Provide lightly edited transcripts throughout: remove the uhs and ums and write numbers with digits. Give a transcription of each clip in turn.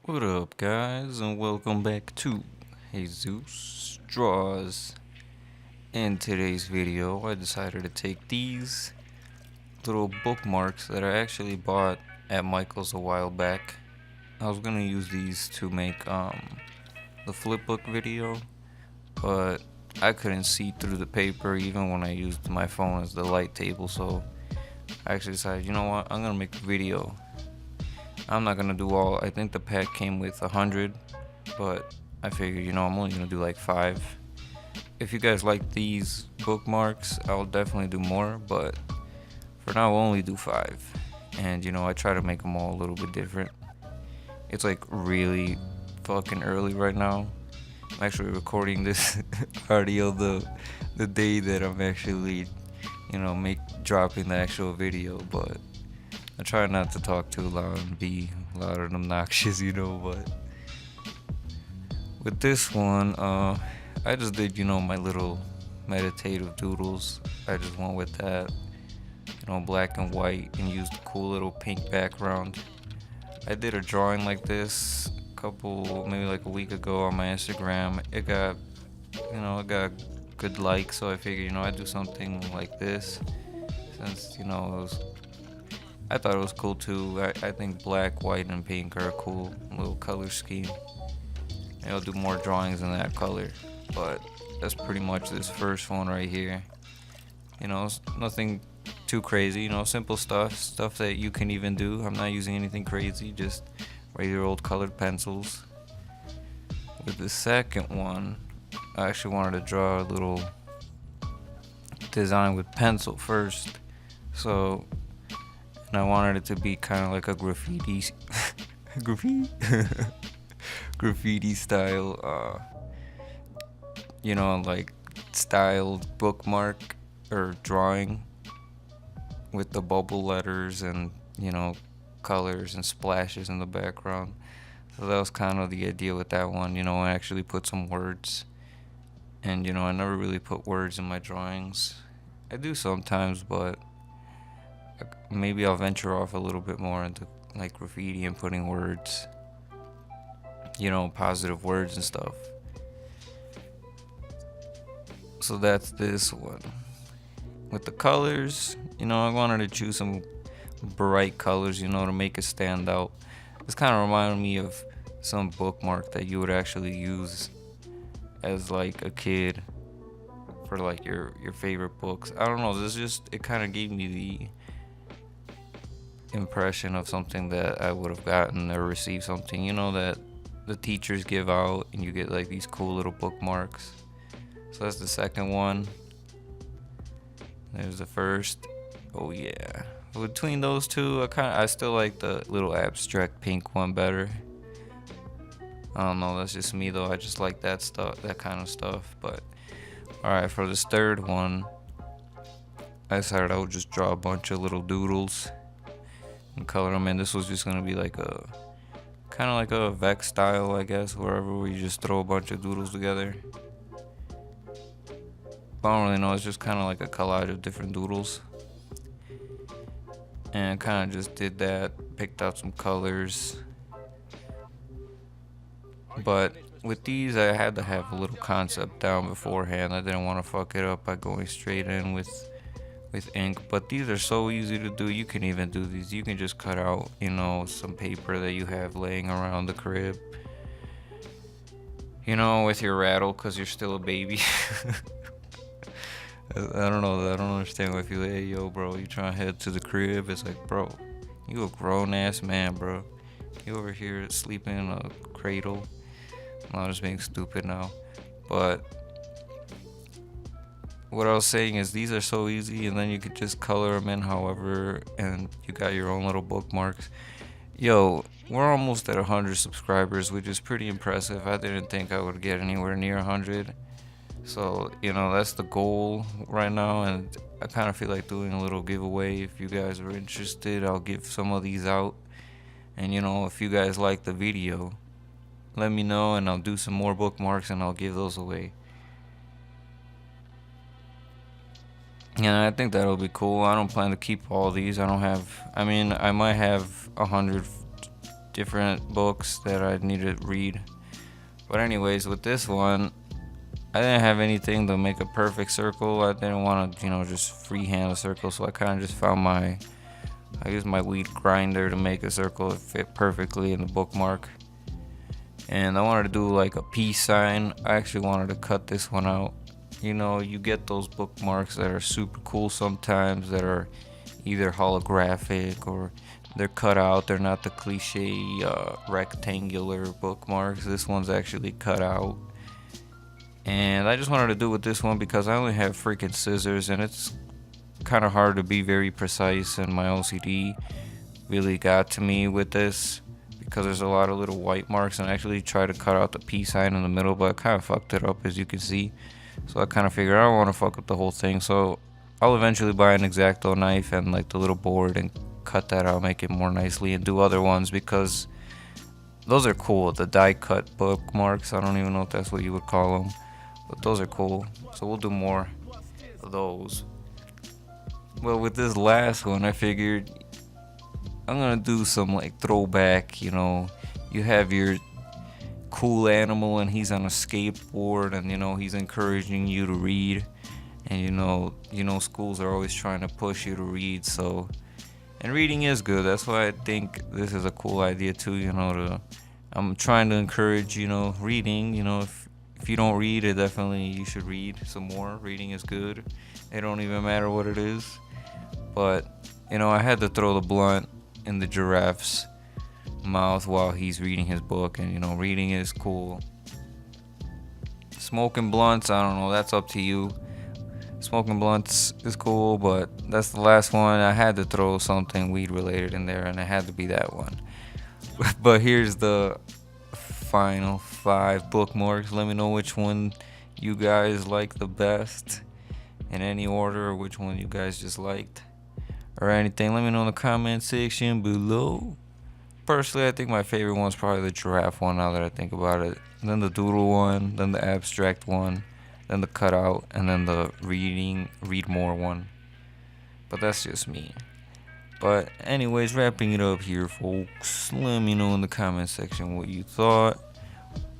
What up, guys, and welcome back to Jesusdrawz. In today's video, I decided to take these little bookmarks that I actually bought at Michael's a while back. I was gonna use these to make the flipbook video, but I couldn't see through the paper even when I used my phone as the light table, so I actually decided, you know what, I'm gonna make a video. I'm not gonna do all. I think the pack came with 100, but I figured, I'm only gonna do like 5. If you guys like these bookmarks, I'll definitely do more, but for now, I'll only do 5. And I try to make them all a little bit different. It's like really fucking early right now. I'm actually recording this audio the day that I'm actually, dropping the actual video, but I try not to talk too loud and be loud and obnoxious, but with this one, I just did, my little meditative doodles. I just went with that, black and white, and used a cool little pink background. I did a drawing like this maybe like a week ago on my Instagram. It got good likes, so I figured, I'd do something like this since, I thought it was cool too. I think black, white, and pink are a cool little color scheme. Maybe I'll do more drawings in that color, but that's pretty much this first one right here. It's nothing too crazy, simple stuff that you can even do. I'm not using anything crazy, just regular old colored pencils. With the second one, I actually wanted to draw a little design with pencil first, and I wanted it to be kind of like a graffiti graffiti style, like styled bookmark or drawing with the bubble letters and colors and splashes in the background. So that was kind of the idea with that one. I actually put some words, and I never really put words in my drawings. I do sometimes, but maybe I'll venture off a little bit more into like graffiti and putting words, positive words and stuff. So that's this one. With the colors, I wanted to choose some bright colors, to make it stand out. This kind of reminded me of some bookmark that you would actually use as like a kid for like your favorite books. I don't know, it kind of gave me the impression of something that I would have gotten or received, something that the teachers give out, and you get like these cool little bookmarks. So that's the second one. There's the first. Oh yeah, between those two, I still like the little abstract pink one better. I don't know, that's just me though. I just like that kind of stuff. But alright, for this third one, I decided I would just draw a bunch of little doodles and color them in. This was just gonna be like a kind of like a Vex style, I guess, where you just throw a bunch of doodles together. But I don't really know, it's just kind of like a collage of different doodles. And kind of just did that, picked out some colors. But with these, I had to have a little concept down beforehand. I didn't want to fuck it up by going straight in with ink. But these are so easy to do. You can even do these. You can just cut out, some paper that you have laying around the crib, with your rattle, because you're still a baby. I don't know. I don't understand why if you, hey, yo, bro, you trying to head to the crib. It's like, bro, you a grown-ass man, bro. You over here sleeping in a cradle. I'm just being stupid now. But what I was saying is these are so easy, and then you could just color them in however, and you got your own little bookmarks. Yo, we're almost at 100 subscribers, which is pretty impressive. I didn't think I would get anywhere near 100. So, that's the goal right now, and I kind of feel like doing a little giveaway. If you guys are interested, I'll give some of these out. And, if you guys like the video, let me know, and I'll do some more bookmarks, and I'll give those away. Yeah, I think that'll be cool. I don't plan to keep all these. I might have 100 different books that I need to read. But anyways, with this one, I didn't have anything to make a perfect circle. I didn't want to, just freehand a circle, so I kind of just found I used my weed grinder to make a circle that fit perfectly in the bookmark. And I wanted to do like a peace sign. I actually wanted to cut this one out. You get those bookmarks that are super cool sometimes, that are either holographic or they're cut out. They're not the cliche rectangular bookmarks. This one's actually cut out. And I just wanted to do with this one because I only have freaking scissors, and it's kind of hard to be very precise, and my OCD really got to me with this because there's a lot of little white marks, and I actually tried to cut out the peace sign in the middle, but I kind of fucked it up, as you can see. So I kind of figured I don't want to fuck up the whole thing, so I'll eventually buy an X-Acto knife and like the little board and cut that out, make it more nicely, and do other ones because those are cool. The die cut bookmarks, I don't even know if that's what you would call them, but those are cool. So we'll do more of those. Well, with this last one, I figured I'm gonna do some like throwback. You have your cool animal and he's on a skateboard, and he's encouraging you to read, and schools are always trying to push you to read. So, and reading is good. That's why I think this is a cool idea too. I'm trying to encourage reading. If you don't read, you should read some more. Reading is good. It don't even matter what it is. But I had to throw the blunt in the giraffe's mouth while he's reading his book, and reading is cool. Smoking blunts, I don't know, that's up to you. Smoking blunts is cool, but that's the last one. I had to throw something weed related in there, and it had to be that one. But here's the final 5 bookmarks. Let me know which one you guys like the best, in any order, or which one you guys just liked or anything. Let me know in the comment section below. Personally, I think my favorite one's probably the giraffe one, now that I think about it. And then the doodle one, then the abstract one, then the cutout, and then the read more one. But that's just me. But anyways, wrapping it up here, folks. Let me know in the comment section what you thought.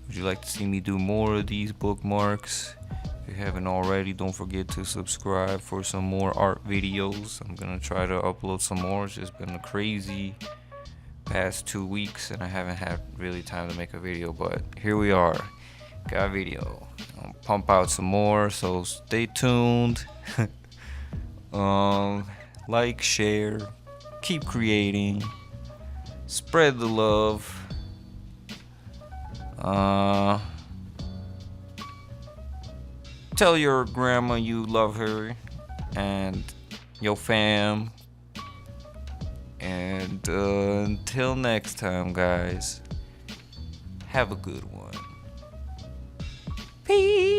Would you like to see me do more of these bookmarks? If you haven't already, don't forget to subscribe for some more art videos. I'm gonna try to upload some more. It's just been a crazy past 2 weeks, and I haven't had really time to make a video, but here we are, got a video. I'll pump out some more, so stay tuned. Like, share, keep creating, spread the love. Tell your grandma you love her and your fam. And until next time, guys, have a good one. Peace.